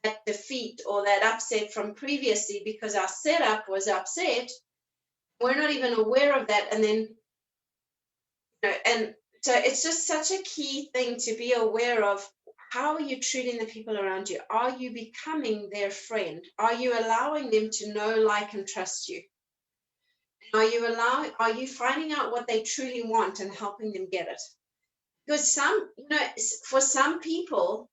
that defeat or that upset from previously, because our setup was upset, we're not even aware of that. And then, you know, and so it's just such a key thing to be aware of. How are you treating the people around you? Are you becoming their friend? Are you allowing them to know, like, and trust you? Are you finding out what they truly want and helping them get it? Because you know, for some people,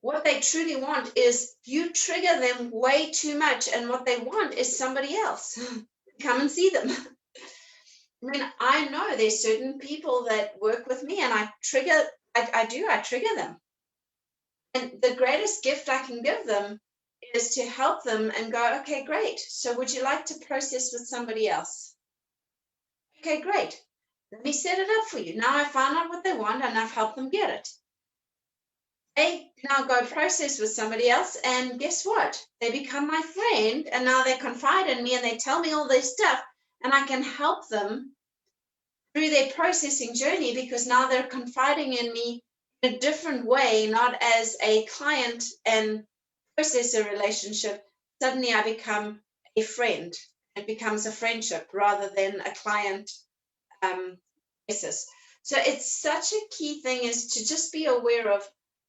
what they truly want is you trigger them way too much, and what they want is somebody else. Come and see them. I mean, I know there's certain people that work with me, and I trigger them. And the greatest gift I can give them is to help them and go, okay, great. So would you like to process with somebody else? Okay, great. Let me set it up for you. Now I found out what they want and I've helped them get it. They now go process with somebody else, and guess what? They become my friend, and now they confide in me and they tell me all this stuff, and I can help them through their processing journey, because now they're confiding in me in a different way, not as a client and processor relationship. Suddenly I become a friend. It becomes a friendship rather than a client basis. So it's such a key thing, is to just be aware of,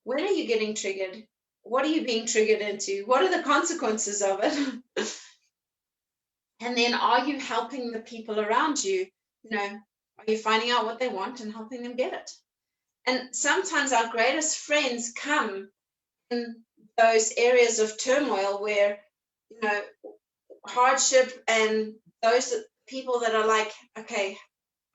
when are you getting triggered? What are you being triggered into? What are the consequences of it? And then, are you helping the people around you? You know, are you finding out what they want and helping them get it? And sometimes our greatest friends come in those areas of turmoil where, you know, hardship, and those people that are like, okay,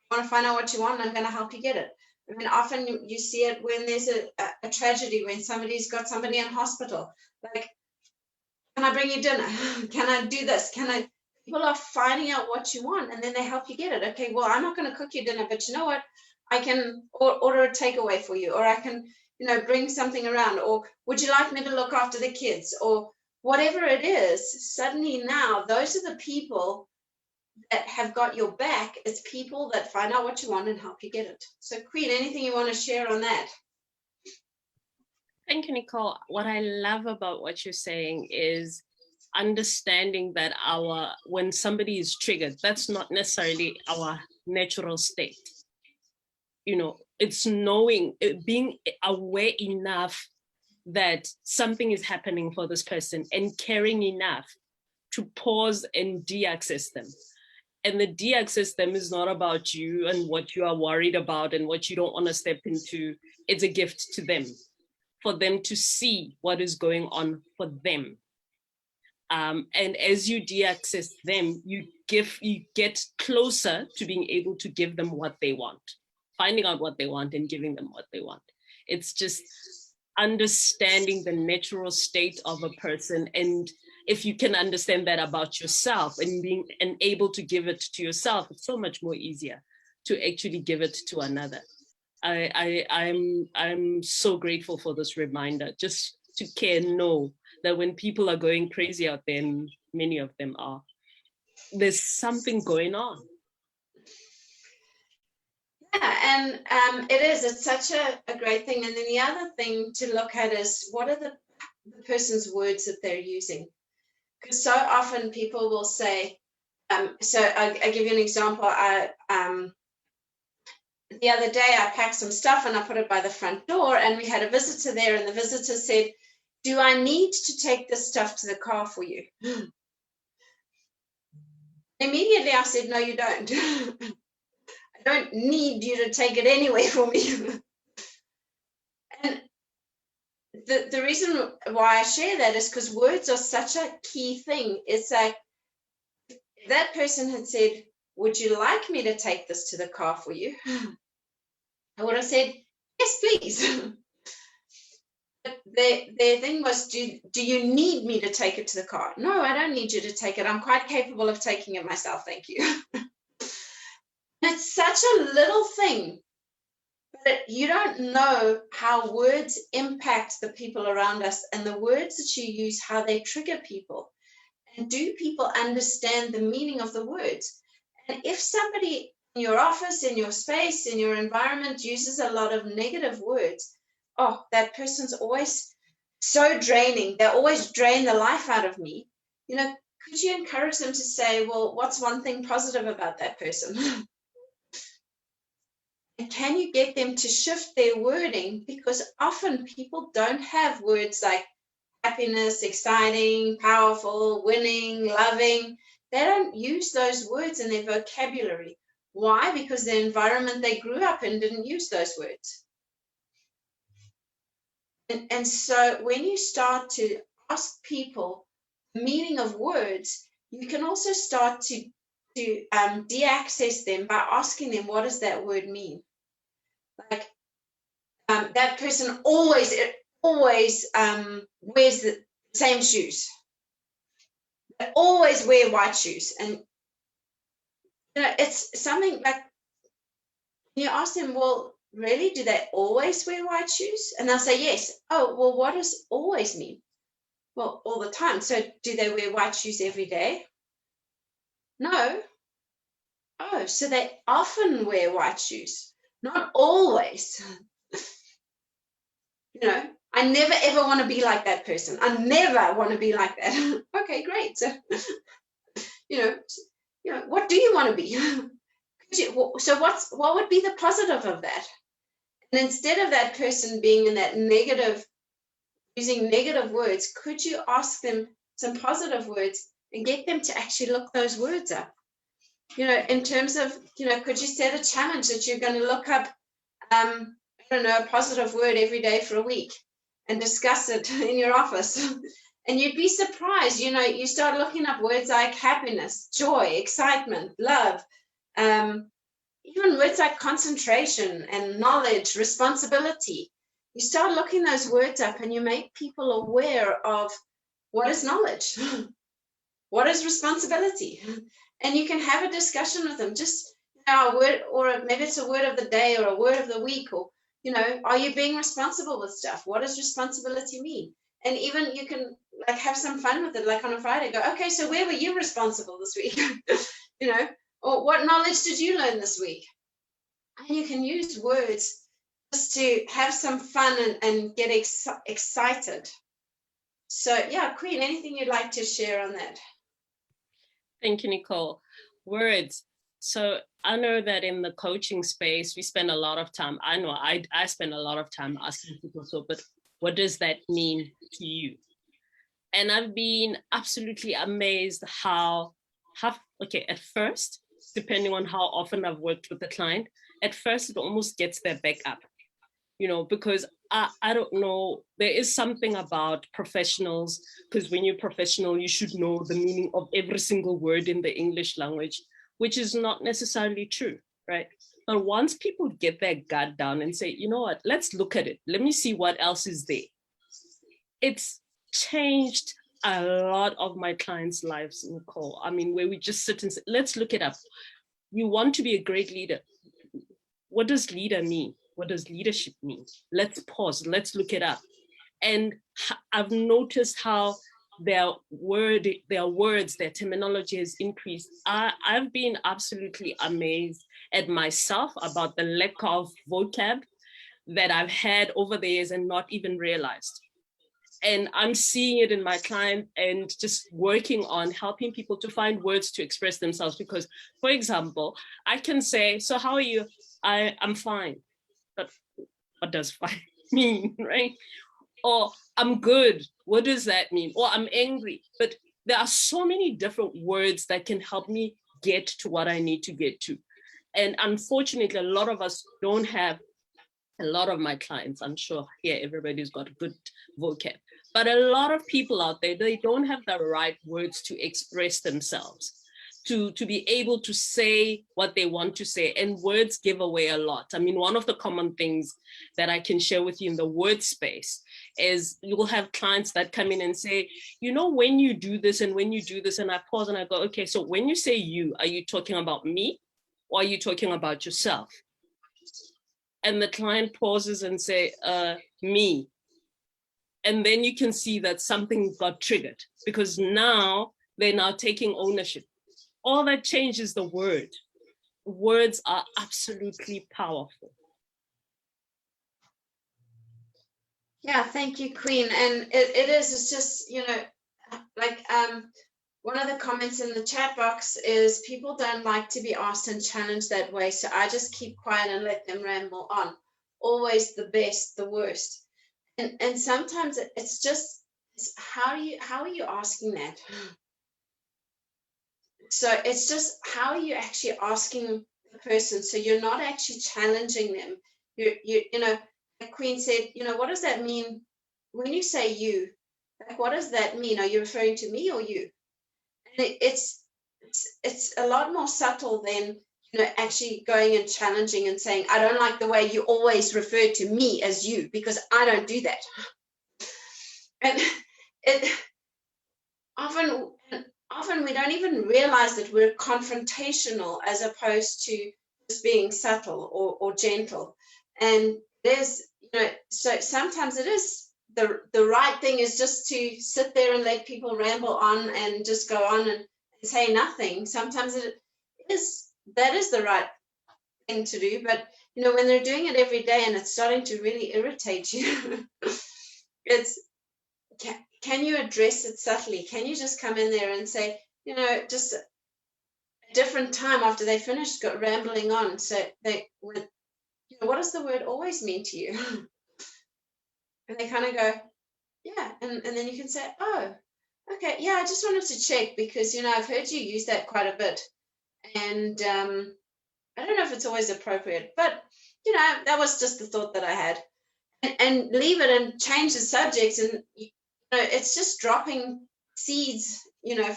I want to find out what you want, and I'm going to help you get it. I mean, often you see it when there's a tragedy, when somebody's got somebody in hospital. Like, can I bring you dinner? Can I do this? People are finding out what you want, and then they help you get it. Okay, well, I'm not going to cook you dinner, but you know what? I can order a takeaway for you, or I can, you know, bring something around, or would you like me to look after the kids, or whatever it is. Suddenly now, those are the people that have got your back. It's people that find out what you want and help you get it. So Queen, anything you want to share on that? Thank you, Nicole. What I love about what you're saying is understanding that when somebody is triggered, that's not necessarily our natural state. You know, it's knowing, being aware enough that something is happening for this person, and caring enough to pause and de-access them. And the de-access them is not about you and what you are worried about and what you don't want to step into. It's a gift to them, for them to see what is going on for them. And as you de-access them, you get closer to being able to give them what they want, finding out what they want and giving them what they want. It's just understanding the natural state of a person. And if you can understand that about yourself and being able to give it to yourself, it's so much more easier to actually give it to another. I'm so grateful for this reminder, just to care, know that when people are going crazy out there, and many of them are, there's something going on. Yeah, and it's such a great thing. And then the other thing to look at is, what are the person's words that they're using? Because so often people will say, so I give you an example. The other day I packed some stuff and I put it by the front door, and we had a visitor there, and the visitor said, "Do I need to take this stuff to the car for you?" Immediately I said, "No, you don't." I don't need you to take it anywhere for me. And the reason why I share that is because words are such a key thing. It's like, if that person had said, "Would you like me to take this to the car for you?" I would have said, "Yes, please." But their thing was, do you need me to take it to the car? No, I don't need you to take it. I'm quite capable of taking it myself. Thank you. It's such a little thing, but you don't know how words impact the people around us, and the words that you use, how they trigger people. And do people understand the meaning of the words? And if somebody in your office, in your space, in your environment uses a lot of negative words, oh, that person's always so draining. They always drain the life out of me. You know, could you encourage them to say, well, what's one thing positive about that person? And can you get them to shift their wording? Because often people don't have words like happiness, exciting, powerful, winning, loving. They don't use those words in their vocabulary. Why? Because the environment they grew up in didn't use those words. And so when you start to ask people the meaning of words, you can also start to de-access them by asking them, what does that word mean? Like, that person always wears the same shoes. They always wear white shoes. And you know, it's something like, you ask them, well, really, do they always wear white shoes? And they'll say yes. Oh, well, what does always mean? Well, all the time. So do they wear white shoes every day? No. Oh, so they often wear white shoes, not always. You know, I never ever want to be like that person. I never want to be like that. Okay, great. So, you know, what do you want to be? So what would be the positive of that? And instead of that person being in that negative, using negative words, could you ask them some positive words and get them to actually look those words up? You know, in terms of, you know, could you set a challenge that you're going to look up, I don't know, a positive word every day for a week and discuss it in your office? And you'd be surprised, you know, you start looking up words like happiness, joy, excitement, love, even words like concentration and knowledge, responsibility. You start looking those words up and you make people aware of what is knowledge, what is responsibility. And you can have a discussion with them, just, you know, a word, or maybe it's a word of the day or a word of the week, or, you know, are you being responsible with stuff? What does responsibility mean? And even you can like have some fun with it, like on a Friday, go, okay, so where were you responsible this week? You know, or what knowledge did you learn this week? And you can use words just to have some fun and get excited. So yeah, Queen, anything you'd like to share on that? Thank you, Nicole. Words. So I know that in the coaching space, we spend a lot of time. I know I spend a lot of time asking people, so, but what does that mean to you? And I've been absolutely amazed how okay, at first, depending on how often I've worked with the client, at first it almost gets their back up, you know, because I don't know, there is something about professionals, because when you're professional, you should know the meaning of every single word in the English language, which is not necessarily true, right? But once people get their gut down and say, you know what, let's look at it. Let me see what else is there. It's changed a lot of my clients' lives, Nicole. I mean, where we just sit and say, let's look it up. You want to be a great leader. What does leader mean? What does leadership mean? Let's pause, let's look it up. And I've noticed how their words, their terminology has increased. I've been absolutely amazed at myself about the lack of vocab that I've had over the years and not even realized. And I'm seeing it in my client and just working on helping people to find words to express themselves. Because, for example, I can say, so how are you? I'm fine. But what does fine mean, right? Or I'm good. What does that mean? Or I'm angry. But there are so many different words that can help me get to what I need to get to. And unfortunately, a lot of us don't have, a lot of my clients, I'm sure here everybody's got a good vocab, but a lot of people out there, they don't have the right words to express themselves, to be able to say what they want to say. And words give away a lot. I mean, one of the common things that I can share with you in the word space is you will have clients that come in and say, you know, when you do this and when you do this, and I pause and I go, okay, so when you say you, are you talking about me or are you talking about yourself? And the client pauses and say, me. And then you can see that something got triggered because now they're now taking ownership. All that changes the word. Words are absolutely powerful. Yeah, thank you, Queen. And it's just, you know, like one of the comments in the chat box is people don't like to be asked and challenged that way. So I just keep quiet and let them ramble on. Always the best, the worst. And sometimes it's just, how are you asking that? So it's just, how are you actually asking the person? So you're not actually challenging them. You know, like Queen said, you know, what does that mean when you say you? Like, what does that mean? Are you referring to me or you? And it's a lot more subtle than, you know, actually going and challenging and saying, I don't like the way you always refer to me as you, because I don't do that. And it often we don't even realize that we're confrontational as opposed to just being subtle or gentle. And there's, you know, so sometimes it is the right thing is just to sit there and let people ramble on and just go on and say nothing. Sometimes that is the right thing to do. But, you know, when they're doing it every day and it's starting to really irritate you, it's, can you address it subtly? Can you just come in there and say, you know, just a different time after they finished rambling on, so they would, you know, what does the word always mean to you? And they kind of go, yeah, and then you can say, oh, okay, yeah, I just wanted to check because, you know, I've heard you use that quite a bit, and I don't know if it's always appropriate, but, you know, that was just the thought that I had, and leave it and change the subject, and you know, it's just dropping seeds, you know,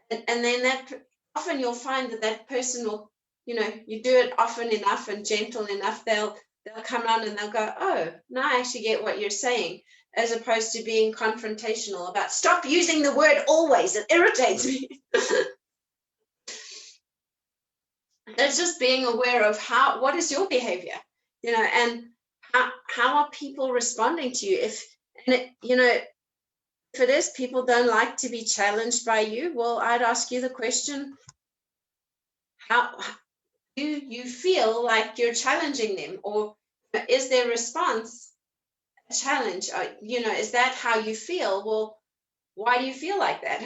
and then that often you'll find that person will, you know, you do it often enough and gentle enough, they'll come on and they'll go, oh, now I actually get what you're saying, as opposed to being confrontational about, stop using the word always, it irritates me. It's just being aware of what is your behavior, you know, and how are people responding to you? You know, if it is people don't like to be challenged by you, well, I'd ask you the question, how do you feel like you're challenging them? Or is their response a challenge? You know, is that how you feel? Well, why do you feel like that?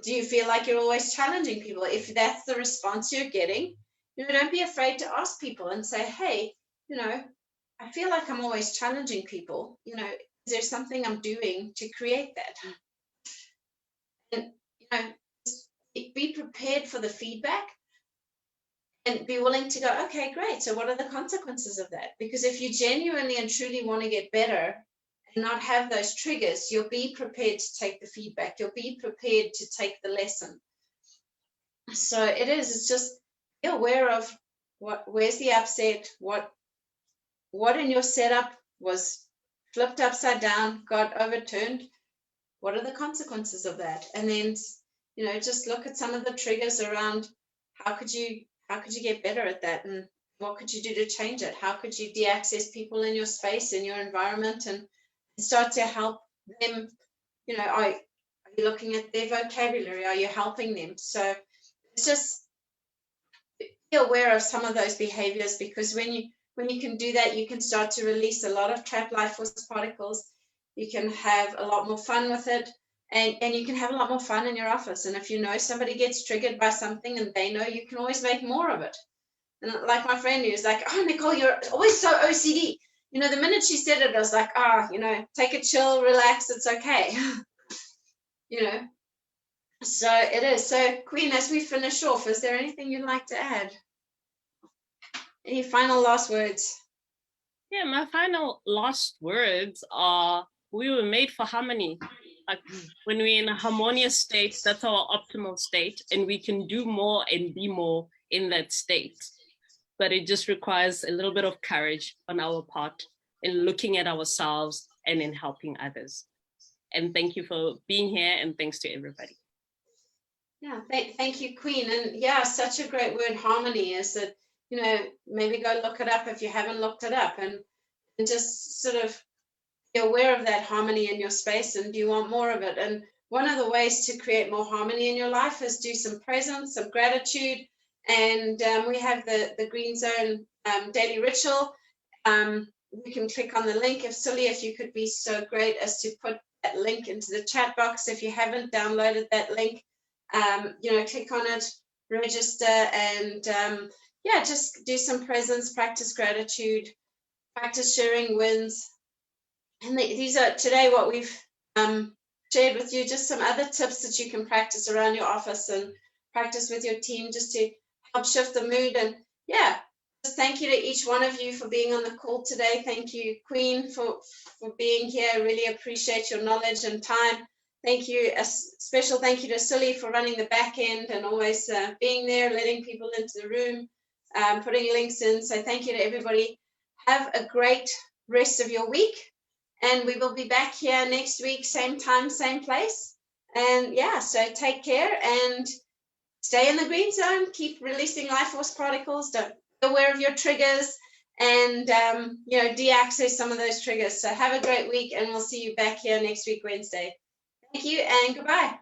Do you feel like you're always challenging people? If that's the response you're getting, you know, don't be afraid to ask people and say, hey, you know, I feel like I'm always challenging people. You know, is there something I'm doing to create that? And, you know, just be prepared for the feedback and be willing to go, okay, great. So what are the consequences of that? Because if you genuinely and truly want to get better and not have those triggers, you'll be prepared to take the feedback. You'll be prepared to take the lesson. So it's just be aware of where's the upset, what in your setup was flipped upside down, got overturned. What are the consequences of that? And then, you know, just look at some of the triggers around how could you get better at that, and what could you do to change it? How could you de-access people in your space, in your environment, and start to help them? You know, are you looking at their vocabulary? Are you helping them? So it's just be aware of some of those behaviors, because when you can do that, you can start to release a lot of trapped life force particles. You can have a lot more fun with it. And you can have a lot more fun in your office. And if you know somebody gets triggered by something and they know, you can always make more of it. And like my friend who's like, oh, Nicole, you're always so OCD. You know, the minute she said it, I was like, you know, take a chill, relax, it's okay. You know, so it is. So Queen, as we finish off, is there anything you'd like to add? Any final last words? Yeah, my final last words are, we were made for harmony. Like when we're in a harmonious state, that's our optimal state, and we can do more and be more in that state. But it just requires a little bit of courage on our part in looking at ourselves and in helping others. And thank you for being here, and thanks to everybody. Yeah, thank you, Queen. And yeah, such a great word, harmony, is that, you know, maybe go look it up if you haven't looked it up, and just sort of be aware of that harmony in your space, and do you want more of it? And one of the ways to create more harmony in your life is do some presence, some gratitude. And we have the Green Zone daily ritual. You can click on the link. If you could be so great as to put that link into the chat box. If you haven't downloaded that link, you know, click on it, register, and yeah, just do some presence, practice gratitude, practice sharing wins. And these are today what we've shared with you, just some other tips that you can practice around your office and practice with your team, just to help shift the mood. And yeah, just thank you to each one of you for being on the call today. Thank you, Queen, for being here. I really appreciate your knowledge and time. Thank you. A special thank you to Sully for running the back end and always being there, letting people into the room, putting links in. So thank you to everybody. Have a great rest of your week. And we will be back here next week, same time, same place. And yeah, so take care and stay in the green zone. Keep releasing life force particles. Don't be aware of your triggers, and you know, de-access some of those triggers. So have a great week, and we'll see you back here next week, Wednesday. Thank you and goodbye.